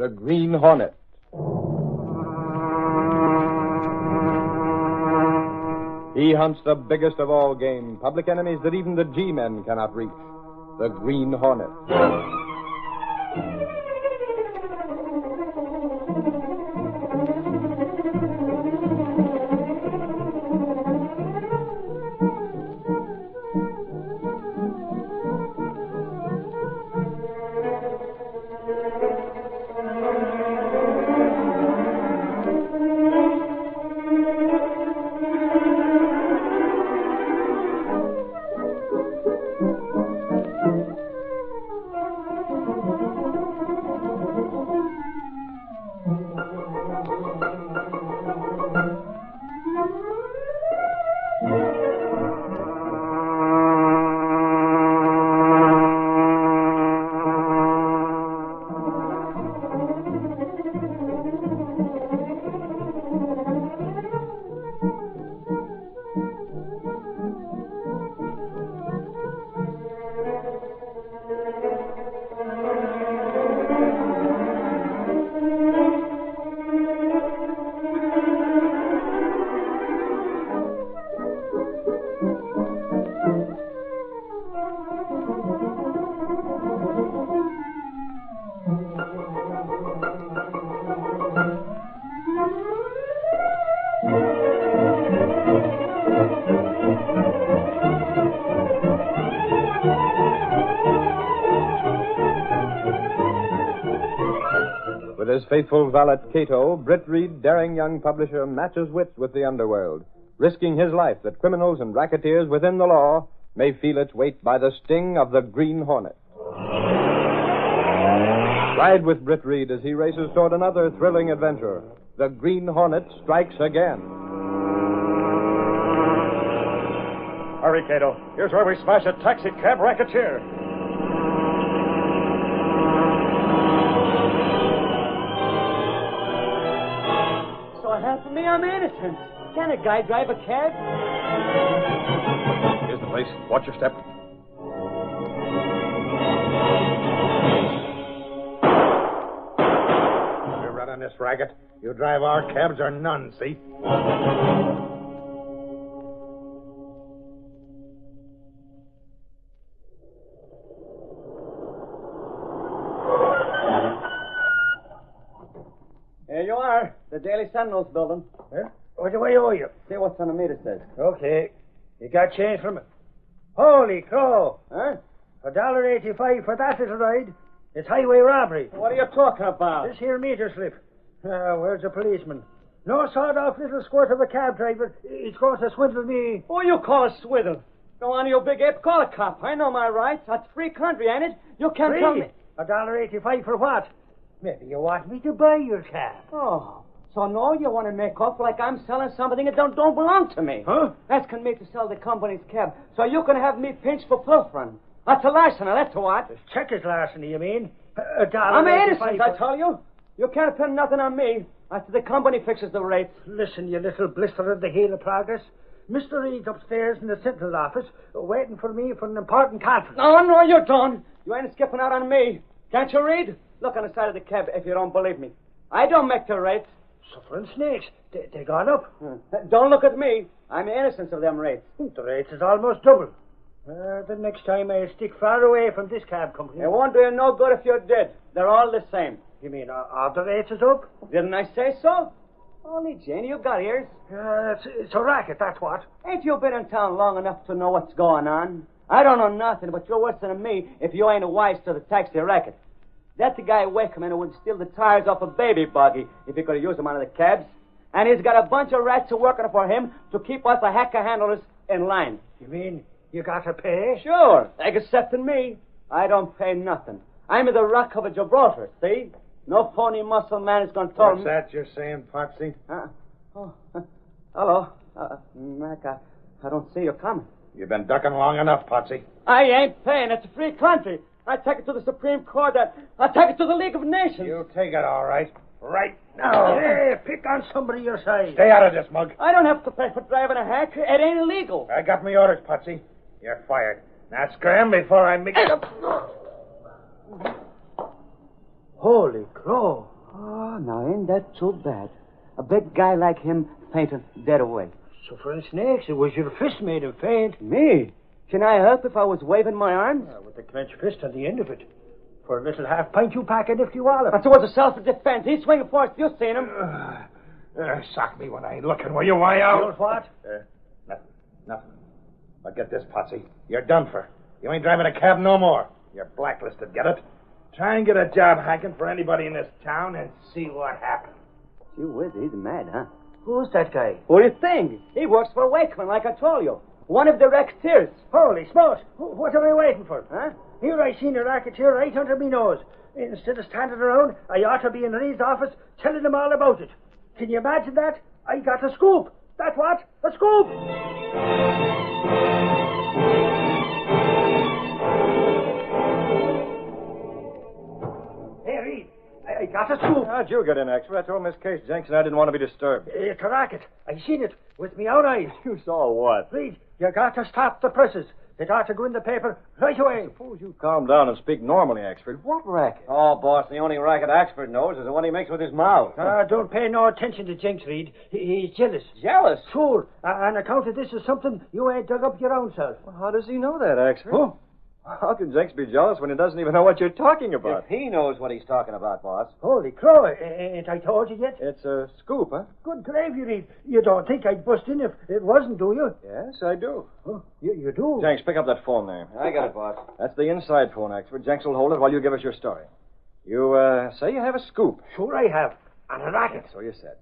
the Green Hornet. He hunts the biggest of all game, public enemies that even the G-men cannot reach, the Green Hornet. With his faithful valet Cato, Britt Reed, daring young publisher, matches wits with the underworld, risking his life that criminals and racketeers within the law may feel its weight by the sting of the Green Hornet. Ride with Britt Reed as he races toward another thrilling adventure. The Green Hornet strikes again. Hurry, Cato. Here's where we smash a taxi cab racketeer. Help me, I'm innocent. Can a guy drive a cab? Here's the place. Watch your step. We're running this racket. You drive our cabs or none, see? Here you are. The Daily Sentinel's building. Huh? What do I owe you? See what's on the meter says. Okay. You got change from it. Holy crow! Huh? $1.85 for that little ride. It's highway robbery. What are you talking about? This here meter slip. Where's the policeman? No sawed-off little squirt of a cab driver. He's going to swindle me. Oh, you call a swindle. Go on, you big ape. Call a cop. I know my rights. That's free country, ain't it? You can't tell me. $1.85 for what? Maybe you want me to buy your cab. Oh, so now you want to make off like I'm selling something that don't belong to me. Huh? Asking me to sell the company's cab so you can have me pinched for pilfering. That's a larceny, that's what. This check is larceny, you mean? $1.85. I'm innocent, I tell you. You can't pin nothing on me. After the company fixes the rates. Listen, you little blister of the heel of progress. Mr. Reed's upstairs in the Sentinel office waiting for me for an important conference. No, you're done. You ain't skipping out on me. Can't you read? Look on the side of the cab if you don't believe me. I don't make the rates. Suffering snakes. They gone up. Don't look at me. I'm innocent of them rates. The rates is almost double. The next time I'll stick far away from this cab company. It won't do you no good if you did. They're all the same. You mean are the rates is up? Didn't I say so? Only, Janie, you got ears. It's a racket, that's what. Ain't you been in town long enough to know what's going on? I don't know nothing, but you're worse than me if you ain't a wise to the taxi racket. That's the guy Wakeman who would steal the tires off a baby buggy if he could have used them on the cabs. And he's got a bunch of rats working for him to keep us the hacker handlers in line. You mean you got to pay? Sure, excepting me. I don't pay nothing. I'm at the Rock of Gibraltar, see? No phony muscle man is going to tell me. What's that you're saying, Potsy? Hello. Mac, I don't see you coming. You've been ducking long enough, Potsy. I ain't paying. It's a free country. I take it to the Supreme Court. I take it to the League of Nations. You take it, all right. Right now. Hey, pick on somebody your size. Stay out of this, Mug. I don't have to pay for driving a hack. It ain't illegal. I got my orders, Potsy. You're fired. Now scram before I make it up. Holy crow. ain't that too bad. A big guy like him fainted dead away. Suffering snakes, it was your fist made him faint. Me? Can I help if I was waving my arms? With the clenched fist on the end of it. For a little half pint, you pack a nifty wallop. That's towards a self-defense. He's swinging for us. You seen him? Sock me when I ain't looking. Will you, why out? What? Nothing. But get this, Potsy. You're done for. You ain't driving a cab no more. You're blacklisted, get it? Try and get a job hacking for anybody in this town and see what happens. Gee whiz, he's mad, huh? Who's that guy? What do you think? He works for Wakeman, like I told you. One of the racketeers. Holy smokes. What are we waiting for? Huh? Here I seen a racketeer right under me nose. Instead of standing around, I ought to be in Reed's office telling him all about it. Can you imagine that? I got a scoop. That's what? A scoop! Hey, Reed. I got a scoop. How'd you get in, Expert? I told Miss Case Jenks and I didn't want to be disturbed. It's a racket. I seen it with me own eyes. You saw what? Reed, you got to stop the presses. It ought to go in the paper right away. Suppose you calm down and speak normally, Expert. What racket? Oh, boss, the only racket Axford knows is the one he makes with his mouth. Don't pay no attention to Jenks, Reed. He's jealous. Jealous? Sure. On account of this is something you ain't dug up your own self. Well, how does he know that, Expert? Who? How can Jenks be jealous when he doesn't even know what you're talking about? If he knows what he's talking about, boss. Holy crow. Ain't I told you yet? It's a scoop, huh? Good gravy, Reed. You don't think I'd bust in if it wasn't, do you? Yes, I do. Oh, you do? Jenks, pick up that phone there. I got it, boss. That's the inside phone, Expert. Jenks will hold it while you give us your story. You, say you have a scoop. Sure I have. And a racket. So you said.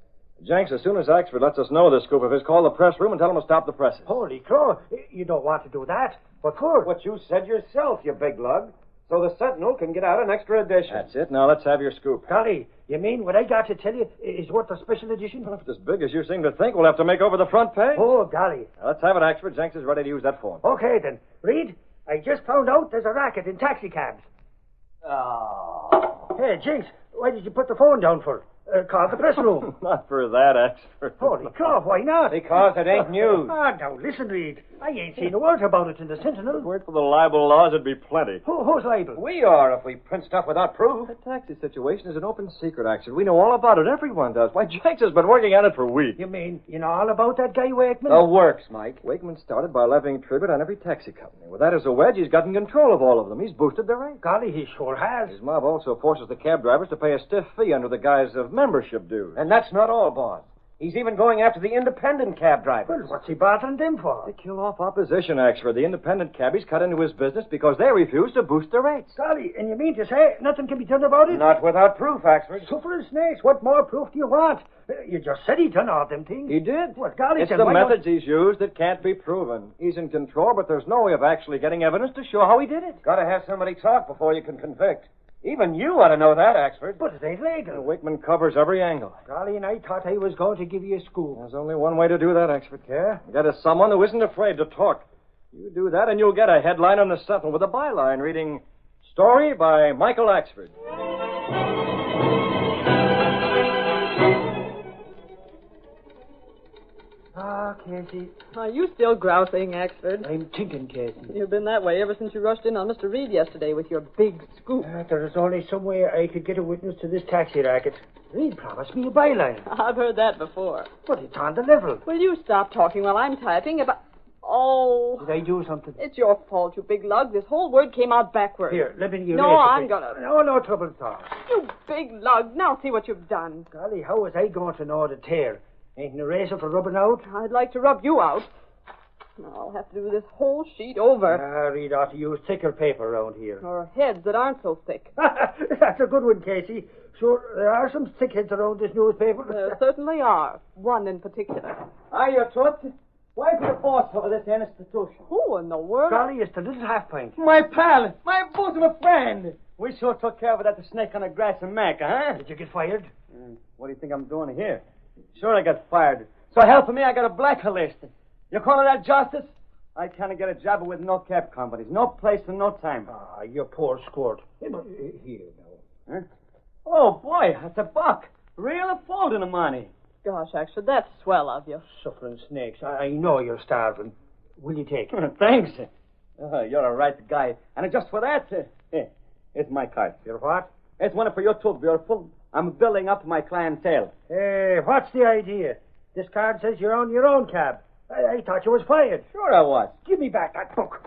Jenks, as soon as Axford lets us know the scoop of his, call the press room and tell him to stop the presses. Holy crow. You don't want to do that. What for? What you said yourself, you big lug. So the Sentinel can get out an extra edition. That's it. Now let's have your scoop. Golly, you mean what I got to tell you is worth a special edition? Well, if it's as big as you seem to think, we'll have to make over the front page. Oh, golly. Now, let's have it, Axford. Jenks is ready to use that phone. Okay, then. Reed, I just found out there's a racket in taxicabs. Oh. Hey, Jinx, why did you put the phone down for? Call the press room. Not for that, Axford. Holy crow, why not? Because it ain't news. Now, listen, Reed. I ain't seen a word about it in the Sentinel. Wait for the libel laws, it'd be plenty. Who's liable? We are if we print stuff without proof. The taxi situation is an open secret, Axford. We know all about it. Everyone does. Why, Jenks has been working on it for weeks. You mean you know all about that guy, Wakeman? The works, Mike. Wakeman started by levying tribute on every taxi company. With that as a wedge, he's gotten control of all of them. He's boosted their rates. Golly, he sure has. His mob also forces the cab drivers to pay a stiff fee under the guise of membership dues. And that's not all, boss. He's even going after the independent cab drivers. Well, what's he bothering them for? To kill off opposition, Axford. The independent cabbies cut into his business because they refuse to boost their rates. Golly, and you mean to say nothing can be done about it? Not without proof, Axford. Suffering snakes, what more proof do you want? You just said he done all them things. He did. What, golly, It's then the why methods he's used that can't be proven. He's in control, but there's no way of actually getting evidence to show how he did it. Gotta have somebody talk before you can convict. Even you ought to know that, Axford. But it ain't legal. Wakeman covers every angle. Golly, and I thought I was going to give you a scoop. There's only one way to do that, Axford. Yeah? Get us someone who isn't afraid to talk. You do that, and you'll get a headline on the Sentinel with a byline reading, Story by Michael Axford. Ah, Casey. Are you still grousing, Axford? I'm thinking, Casey. You've been that way ever since you rushed in on Mr. Reed yesterday with your big scoop. There is only some way I could get a witness to this taxi racket. Reed promised me a byline. I've heard that before. But it's on the level. Will you stop talking while I'm typing about... Oh, Did I do something? it's your fault, you big lug. This whole word came out backwards. Here, let me erase No, it. I'm gonna... No trouble at all. You big lug. Now see what you've done. Golly, how was I going to know the tear? Ain't an eraser for rubbing out? I'd like to rub you out. Now I'll have to do this whole sheet over. Reed ought to use thicker paper around here. Or heads that aren't so thick. That's a good one, Casey. Sure, there are some thickheads around this newspaper. There certainly are. One in particular. Hiya, Toots. Why for the boss over this institution? Who in the world? Golly, it's the little half pint. My pal, my bosom of friend. We sure took care of it at the Snake on the Grass in Mac, huh? Did you get fired? What do you think I'm doing here? Sure, I got fired. So help me, I got a blacklist. You calling that justice? I can't get a job with no cab companies. No place and no time. Ah, you poor squirt. Here now. Huh? Oh, boy, that's a buck. Real folding of money. Gosh, Axford, that's swell of you. Suffering snakes. I know you're starving. Will you take it? Thanks. You're a right guy. And just for that, it's my card. You're what? It's one for your too beautiful. I'm building up my clientele. Hey, what's the idea? This card says you're on your own cab. I thought you was fired. Sure I was. Give me back that book.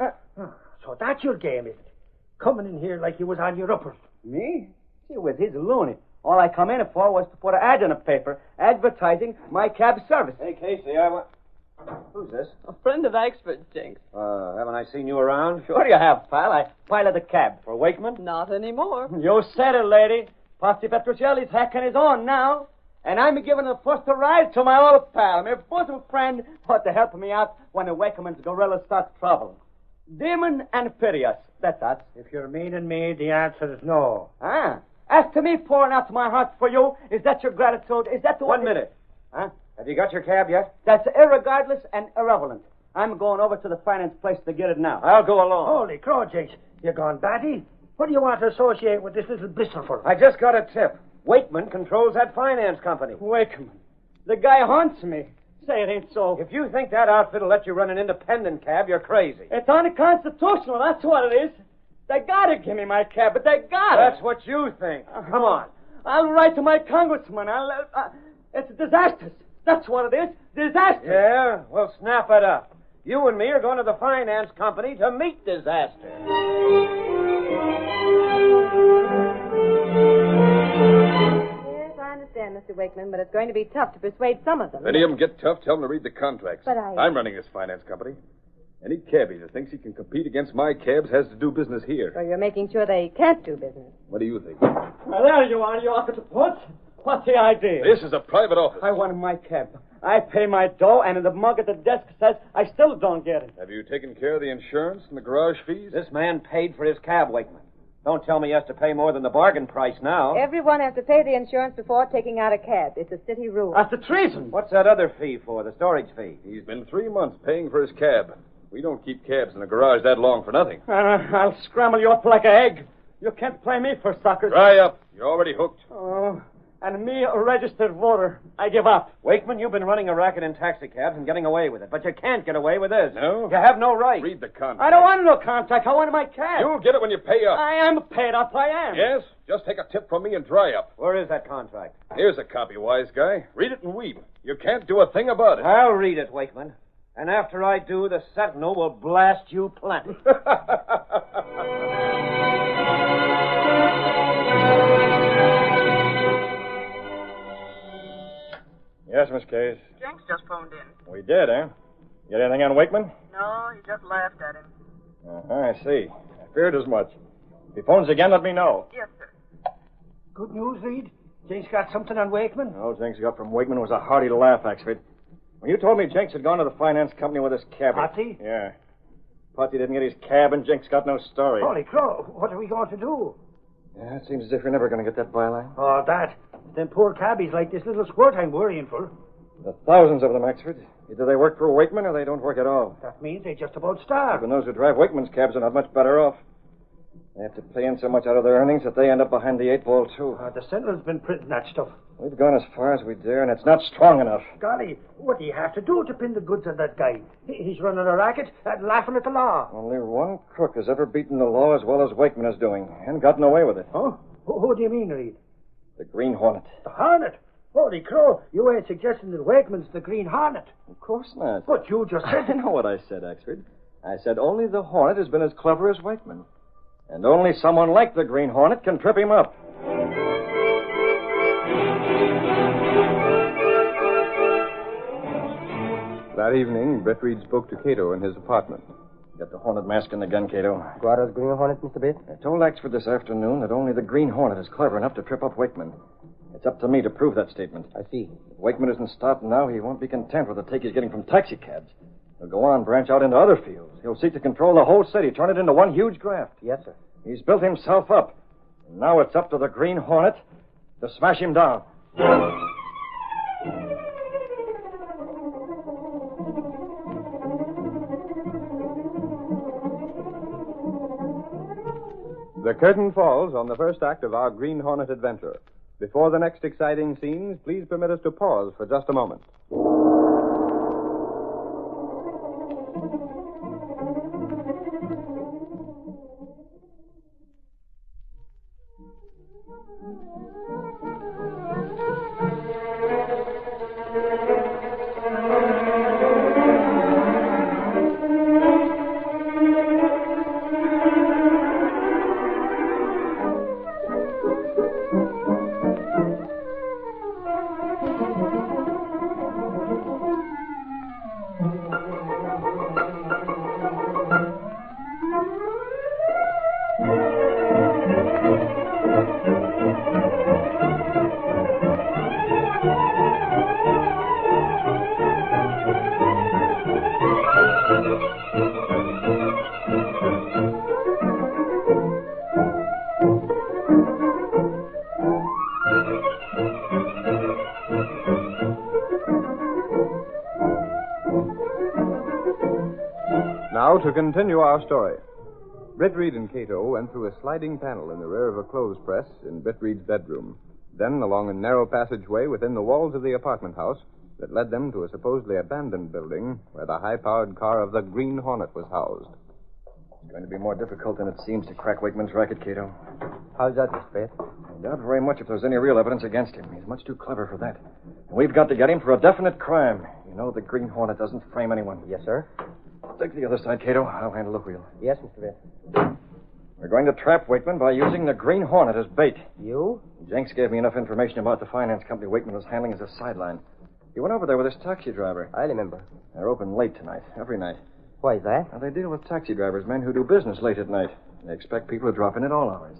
So that's your game, is it? Coming in here like you was on your uppers. Me? Gee whiz, he's a loony. All I come in for was to put an ad in a paper advertising my cab service. Hey, Casey, Who's this? A friend of Axford's, Jinx. Haven't I seen you around? Sure you have, pal. I pilot a cab. For Wakeman? Not anymore. You said it, lady. Posse Petrocelli's hacking his own now. And I'm giving the first ride to my old pal, my bosom friend, what to help me out when the Wakeman's gorilla starts trouble. Demon and Furious. That's us. If you're meaning me, the answer is no. As to me pouring out my heart for you, is that your gratitude? Is that the 1 minute. Huh? Have you got your cab yet? That's irregardless and irrelevant. I'm going over to the finance place to get it now. I'll go along. Holy crow, Jinx. You gone batty? What do you want to associate with this little bristle for? I just got a tip. Wakeman controls that finance company. Wakeman. The guy haunts me. Say it ain't so. If you think that outfit will let you run an independent cab, you're crazy. It's unconstitutional, that's what it is. They gotta give me my cab, but they gotta. That's what you think. Come on. I'll write to my congressman. It's disastrous. That's what it is. Disaster. Yeah? Well, snap it up. You and me are going to the finance company to meet disaster. Yes, I understand, Mr. Wakeman, but it's going to be tough to persuade some of them. Any of them get tough, tell them to read the contracts. But I'm running this finance company. Any cabbie that thinks he can compete against my cabs has to do business here. So you're making sure they can't do business. What do you think? Well, there you are, you offer to put. What's the idea? This is a private office. I want my cab. I pay my dough, and the mug at the desk says I still don't get it. Have you taken care of the insurance and the garage fees? This man paid for his cab, Wakeman. Don't tell me he has to pay more than the bargain price now. Everyone has to pay the insurance before taking out a cab. It's a city rule. That's a treason. What's that other fee for, the storage fee? He's been 3 months paying for his cab. We don't keep cabs in a garage that long for nothing. I'll scramble you up like an egg. You can't play me for suckers. Dry up. You're already hooked. Oh, and me a registered voter. I give up. Wakeman, you've been running a racket in taxicabs and getting away with it, but you can't get away with this. No? You have no right. Read the contract. I don't want no contract. I want my cab. You'll get it when you pay up. I am paid up. I am. Yes? Just take a tip from me and dry up. Where is that contract? Here's a copy, wise guy. Read it and weep. You can't do a thing about it. I'll read it, Wakeman. And after I do, the Sentinel will blast you plenty. Yes, Miss Case. Jenks just phoned in. We did, eh? Get anything on Wakeman? No, he just laughed at him. I see. I feared as much. If he phones again, let me know. Yes, sir. Good news, Reed. Jenks got something on Wakeman. All Jenks got from Wakeman was a hearty laugh, Axford. When you told me Jenks had gone to the finance company with his cab. Potsy? Yeah. Potsy didn't get his cab, and Jenks got no story. Holy crow, what are we going to do? Yeah, it seems as if you're never going to get that byline. Oh, that. Them poor cabbies like this little squirt I'm worrying for. The thousands of them, Axford. Either they work for Wakeman or they don't work at all. That means they just about starve. Even those who drive Wakeman's cabs are not much better off. They have to pay in so much out of their earnings that they end up behind the 8 ball, too. The Sentinel's been printing that stuff. We've gone as far as we dare, and it's not strong enough. Golly, what do you have to do to pin the goods on that guy? He's running a racket and laughing at the law. Only one crook has ever beaten the law as well as Wakeman is doing, and gotten away with it. Huh? Who do you mean, Reed? The Green Hornet. The Hornet? Holy crow, you ain't suggesting that Wakeman's the Green Hornet. Of course not. But you just said... I know what I said, Axford. I said only the Hornet has been as clever as Wakeman. And only someone like the Green Hornet can trip him up. That evening, Britt Reed spoke to Cato in his apartment. Get the Hornet mask in the gun, Cato. Guarda's Green Hornet, Mr. Bates? I told Axford this afternoon that only the Green Hornet is clever enough to trip up Wakeman. It's up to me to prove that statement. I see. If Wakeman isn't stopped now, he won't be content with the take he's getting from taxicabs. He'll go on, branch out into other fields. He'll seek to control the whole city, turn it into one huge graft. Yes, sir. He's built himself up. And now it's up to the Green Hornet to smash him down. The curtain falls on the first act of our Green Hornet adventure. Before the next exciting scenes, please permit us to pause for just a moment. Now to continue our story. Britt Reed and Cato went through a sliding panel in the rear of a clothes press in Britt Reed's bedroom. Then along a narrow passageway within the walls of the apartment house that led them to a supposedly abandoned building where the high-powered car of the Green Hornet was housed. It's going to be more difficult than it seems to crack Wakeman's racket, Cato. How's that, Mr. Britt? I doubt very much if there's any real evidence against him. He's much too clever for that. And we've got to get him for a definite crime. You know the Green Hornet doesn't frame anyone. Yes, sir. Take the other side, Cato. I'll handle the wheel. Yes, Mr. Britt. We're going to trap Wakeman by using the Green Hornet as bait. You? Jenks gave me enough information about the finance company Wakeman was handling as a sideline. He went over there with his taxi driver. I remember. They're open late tonight, every night. Why is that? Now, they deal with taxi drivers, men who do business late at night. They expect people to drop in at all hours.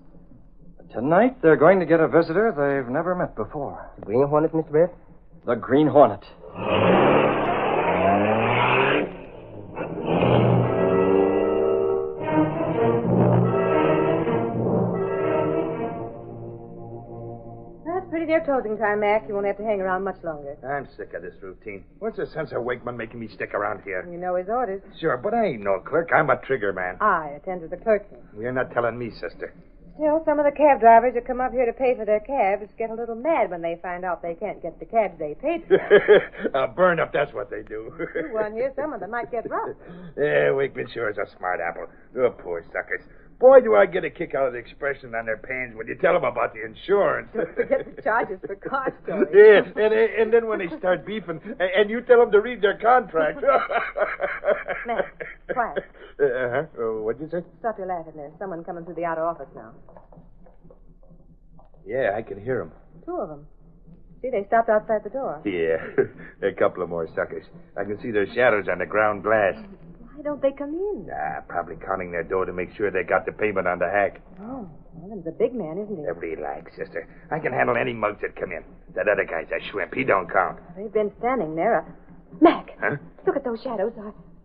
But tonight, they're going to get a visitor they've never met before. The Green Hornet, Mr. Britt? The Green Hornet. That's pretty near closing time, Mac. You won't have to hang around much longer. I'm sick of this routine. What's the sense of Wakeman making me stick around here? You know his orders. Sure, but I ain't no clerk. I'm a trigger man. I attend to the clerking. You're not telling me, sister. Still, some of the cab drivers who come up here to pay for their cabs get a little mad when they find out they can't get the cabs they paid for. Burn up, that's what they do. You weren't here. Some of them might get rough. Yeah, Wakeman sure is a smart apple. Oh, poor suckers. Boy, do I get a kick out of the expression on their pans when you tell them about the insurance. Don't forget the charges for car storage. Yeah, and then when they start beefing, and you tell them to read their contract. Matt, quiet. What'd you say? Stop your laughing. There's someone coming through the outer office now. Yeah, I can hear them. Two of them. See, they stopped outside the door. Yeah, a couple of more suckers. I can see their shadows on the ground glass. Why don't they come in? Probably counting their dough to make sure they got the payment on the hack. Oh, well, he's a big man, isn't he? Relax, sister. I can handle any mugs that come in. That other guy's a shrimp. He don't count. They've been standing there. Mac, Huh? look at those shadows.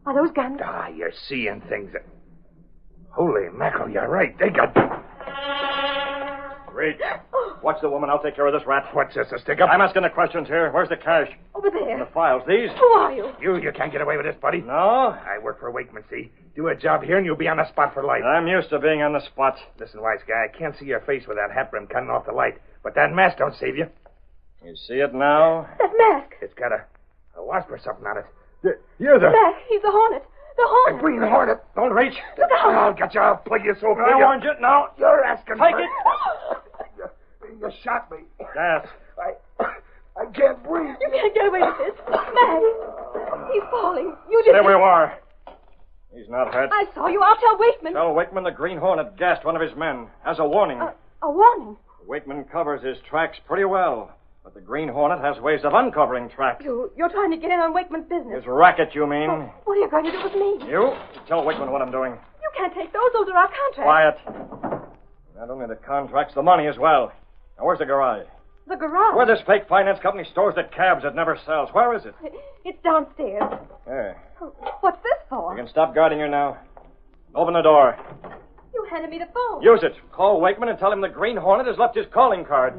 Are those guns? You're seeing things that... Holy mackerel, you're right. They got... Reed, watch the woman. I'll take care of this rat. What's this, a stick-up? I'm asking the questions here. Where's the cash? Over there. The files. These? Who are you? You can't get away with this, buddy. No. I work for Wakeman, see? Do a job here and you'll be on the spot for life. I'm used to being on the spot. Listen, wise guy, I can't see your face with that hat brim cutting off the light, but that mask don't save you. You see it now? That mask. It's got a wasp or something on it. You're the... Mac, he's the Hornet. The Hornet. A Green Hornet. Don't reach. Look out. I'll get you. I'll plug you so I warned you. Now. You're asking Take for it. You shot me. Gas. I can't breathe. You can't get away with this. Mac, he's falling. You just... There we are. He's not hurt. I saw you. I'll tell Wakeman. Tell Wakeman the Green Hornet gassed one of his men. As a warning. A warning? Wakeman covers his tracks pretty well. But the Green Hornet has ways of uncovering tracks. You're trying to get in on Wakeman's business. His racket, you mean? Oh, what are you going to do with me? You? Tell Wakeman what I'm doing. You can't take those. Those are our contracts. Quiet. Not only the contracts, the money as well. Now, where's the garage? The garage? Where this fake finance company stores the cabs it never sells. Where is it? It's downstairs. There. What's this for? You can stop guarding her now. Open the door. You handed me the phone. Use it. Call Wakeman and tell him the Green Hornet has left his calling card.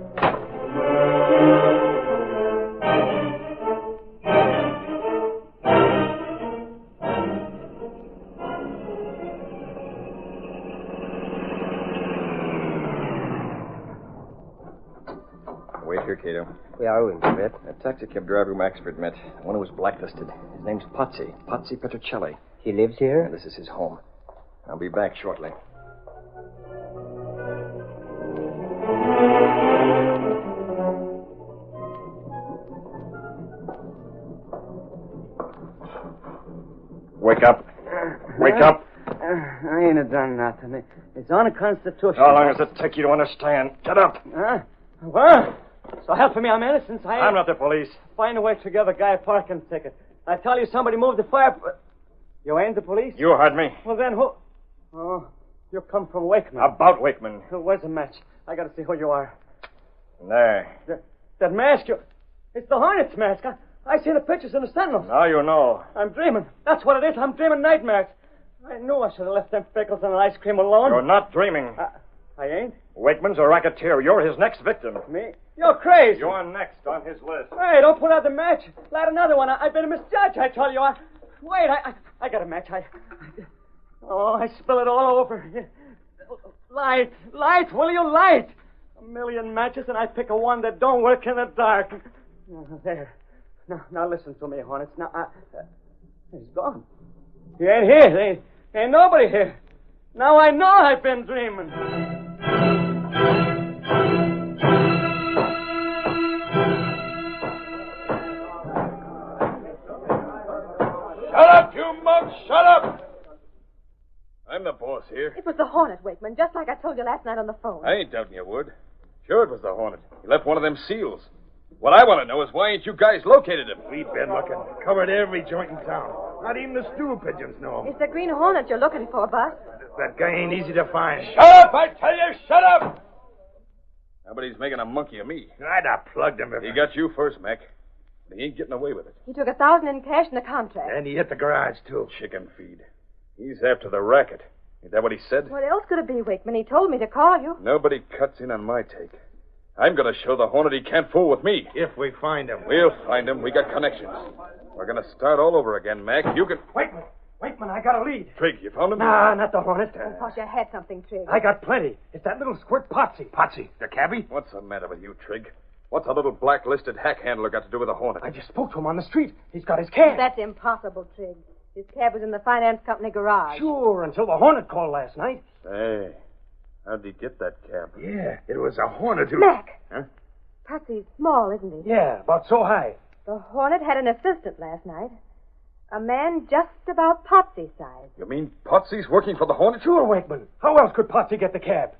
Wait here, Cato. Where are we, Mr. Britt? A taxi cab driver whom Axford met. The one who was blacklisted. His name's Potsy. Potsy Petrocelli. He lives here? And this is his home. I'll be back shortly. Wake up. Wake up. I ain't done nothing. It's on a constitution. How long does it take you to understand? Get up. Huh? What? So help me, I'm innocent. I'm not the police. Find a way to give a guy a parking ticket. I tell you, somebody moved the fire... You ain't the police? You heard me. Well, then who... Oh, you come from Wakeman. About Wakeman. Where's the match? I gotta see who you are. There. That mask, it's the Hornet's mask. I see the pictures in the Sentinel. Now you know. I'm dreaming. That's what it is. I'm dreaming nightmares. I knew I should have left them pickles and an ice cream alone. You're not dreaming. I ain't? Wakeman's a racketeer. You're his next victim. Me? You're crazy. You're next on his list. Hey, don't put out the match. Light another one. I've been a misjudge, I tell you. Wait, I got a match. Oh, I spill it all over. Light, will you light? A million matches, and I pick a one that don't work in the dark. There. Now listen to me, Hornets. He's gone. He ain't here. There ain't nobody here. Now I know I've been dreaming. Shut up, you mug! Shut up! I'm the boss here. It was the Hornet, Wakeman, just like I told you last night on the phone. I ain't doubting you would. Sure it was the Hornet. He left one of them seals. What I want to know is why ain't you guys located him? We've been looking. Covered every joint in town. Not even the stool pigeons know him. It's the Green Hornet you're looking for, boss. That guy ain't easy to find. Shut up, I tell you! Shut up! Nobody's making a monkey of me. I'd have plugged him if He got you first, Mac. But he ain't getting away with it. He took $1,000 in cash in the contract. And he hit the garage, too. Chicken feed. He's after the racket. Ain't that what he said? What else could it be, Wakeman? He told me to call you. Nobody cuts in on my take. I'm going to show the Hornet he can't fool with me. If we find him. We'll find him. We got connections. We're going to start all over again, Mac. You can... Wakeman, I got a lead. Trig, you found him? Nah, not the Hornet. Of course, you had something, Trigg. I got plenty. It's that little squirt Potsy. Potsy, the cabbie? What's the matter with you, Trig? What's a little blacklisted hack handler got to do with a Hornet? I just spoke to him on the street. He's got his cab. That's impossible, Trigg. His cab was in the finance company garage. Sure, until the Hornet called last night. Hey, how'd he get that cab? Yeah, it was a Hornet who... Mac! Huh? Potsy's small, isn't he? Yeah, about so high. The Hornet had an assistant last night. A man just about Potsy's size. You mean Potsy's working for the Hornet? Sure, Wakeman. How else could Potsy get the cab?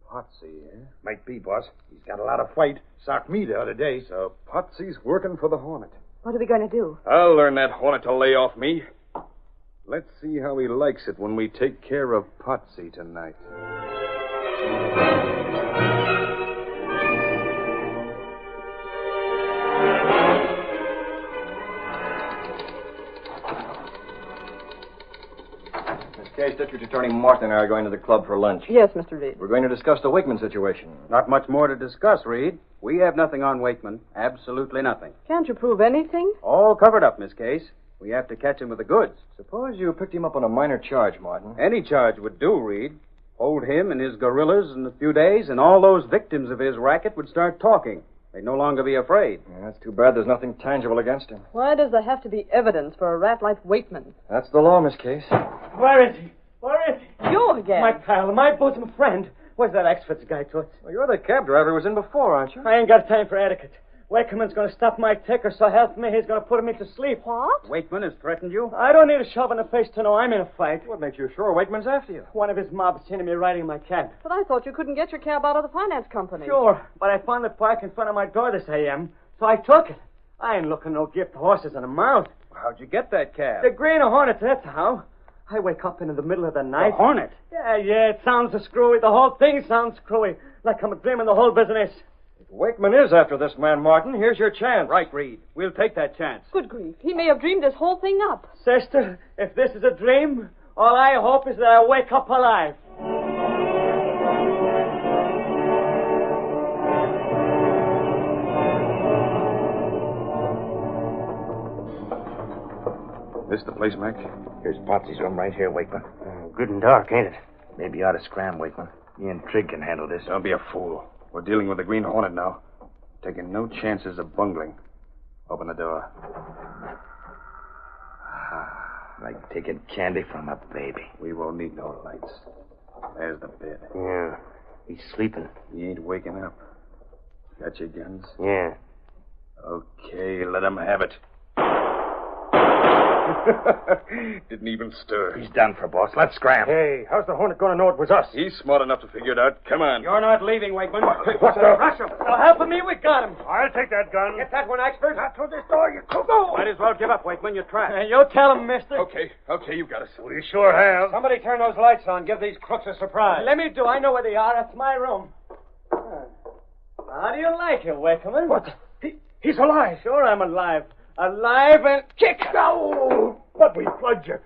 Potsy, eh? Might be, boss. He's got a lot of fight. Socked me the other day. So Potsy's working for the Hornet. What are we going to do? I'll learn that Hornet to lay off me. Let's see how he likes it when we take care of Potsy tonight. Case District Attorney Martin and I are going to the club for lunch. Yes, Mr. Reed. We're going to discuss the Wakeman situation. Not much more to discuss, Reed. We have nothing on Wakeman. Absolutely nothing. Can't you prove anything? All covered up, Miss Case. We have to catch him with the goods. Suppose you picked him up on a minor charge, Martin. Any charge would do, Reed. Hold him and his gorillas in a few days, and all those victims of his racket would start talking. They'd no longer be afraid. Yeah, that's too bad there's nothing tangible against him. Why does there have to be evidence for a rat like Wakeman? That's the law, Miss Case. Where is he? Where is he? You again. My pal, my bosom friend. Where's that Exford's guy, Toots? Well, you're the cab driver who was in before, aren't you? I ain't got time for etiquette. Wakeman's going to stop my ticker, so help me, he's going to put me to sleep. What? Wakeman has threatened you? I don't need a shove in the face to know I'm in a fight. What makes you sure Wakeman's after you? One of his mob's seen me riding my cab. But I thought you couldn't get your cab out of the finance company. Sure, but I found it parked in front of my door this AM, so I took it. I ain't looking no gift horses and a mount. How'd you get that cab? The Green Hornet, that's how. I wake up in the middle of the night. The Hornet? Yeah, it sounds screwy. The whole thing sounds screwy. Like I'm dreaming the whole business. If Wakeman is after this man, Martin, here's your chance. Right, Reed. We'll take that chance. Good grief. He may have dreamed this whole thing up. Sister, if this is a dream, all I hope is that I wake up alive. This the place, Mac? Here's Potsy's room right here, Wakeman. Good and dark, ain't it? Maybe you ought to scram, Wakeman. Me and Trigg can handle this. Don't be a fool. We're dealing with the Green Hornet now. Taking no chances of bungling. Open the door. Like taking candy from a baby. We won't need no lights. There's the bed. Yeah. He's sleeping. He ain't waking up. Got your guns? Yeah. Okay, let him have it. Didn't even stir. He's done for, boss. Let's scram. Hey, how's the Hornet going to know it was us? He's smart enough to figure it out. Come on. You're not leaving, Wakeman. What's up? Rush him. So help me, we got him. I'll take that gun. Get that one, Expert. Not through this door, you cuckoo. Might as well give up, Wakeman. You're trapped. You tell him, mister. Okay, you got us. We sure have. Somebody turn those lights on. Give these crooks a surprise. Let me do. I know where they are. That's my room. How do you like it, Wakeman? What? He's alive. Sure, I'm alive. Alive and kick. No! But we plugged you.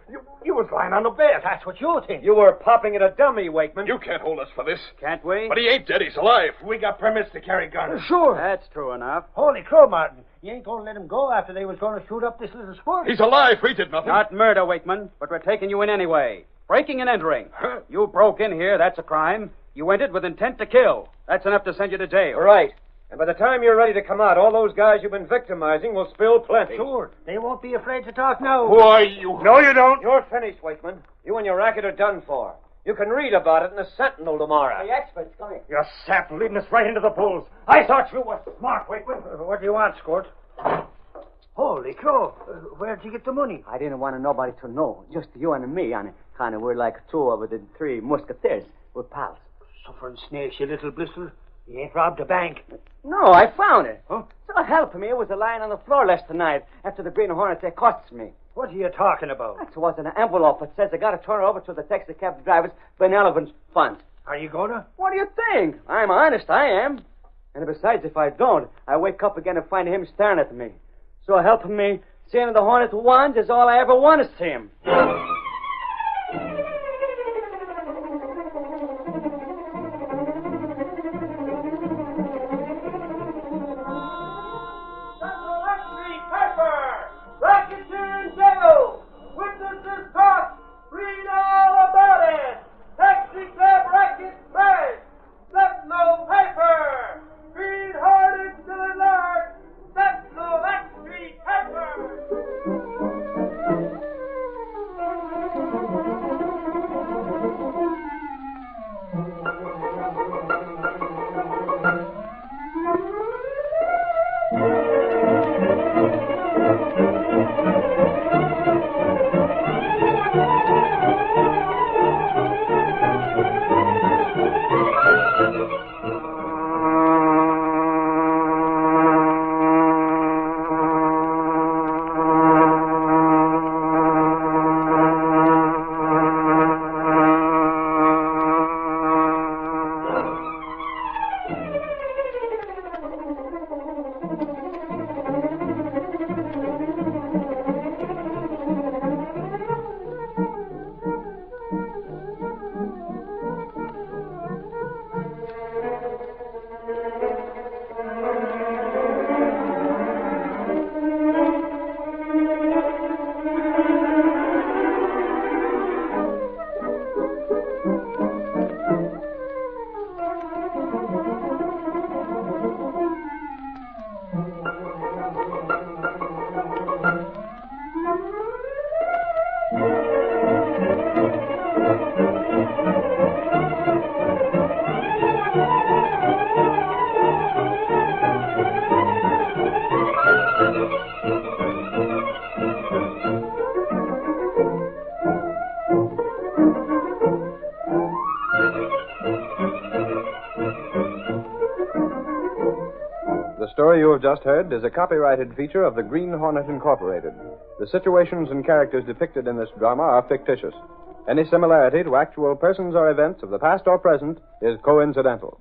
You was lying on the bed. That's what you think. You were popping at a dummy, Wakeman. You can't hold us for this. Can't we? But he ain't dead. He's alive. We got permits to carry guns. Sure. That's true enough. Holy crow, Martin. You ain't going to let him go after they was going to shoot up this little sport. He's alive. We did nothing. Not murder, Wakeman, but we're taking you in anyway. Breaking and entering. Huh? You broke in here, that's a crime. You entered with intent to kill. That's enough to send you to jail. Right. And by the time you're ready to come out, all those guys you've been victimizing will spill plenty. Sure. They won't be afraid to talk now. Who are you? No, you don't. You're finished, Wakeman. You and your racket are done for. You can read about it in the Sentinel tomorrow. The expert's coming. You're sap leading us right into the bulls. I thought you were smart, Wakeman. What do you want, Squirt? Holy crow. Where'd you get the money? I didn't want nobody to know. Just you and me, and kind of we're like two of the three musketeers. We're pals. Suffering snakes, you little blister. You ain't robbed a bank. No, I found it. Huh? So help me. It was lying on the floor last night after the Green Hornet they cost me. What are you talking about? That was an envelope that says I got to turn it over to the taxi cab driver's benevolence fund. Are you gonna? What do you think? I'm honest, I am. And besides, if I don't, I wake up again and find him staring at me. So help me, seeing the Hornet once is all I ever want to see him. The story you have just heard is a copyrighted feature of the Green Hornet Incorporated. The situations and characters depicted in this drama are fictitious. Any similarity to actual persons or events of the past or present is coincidental.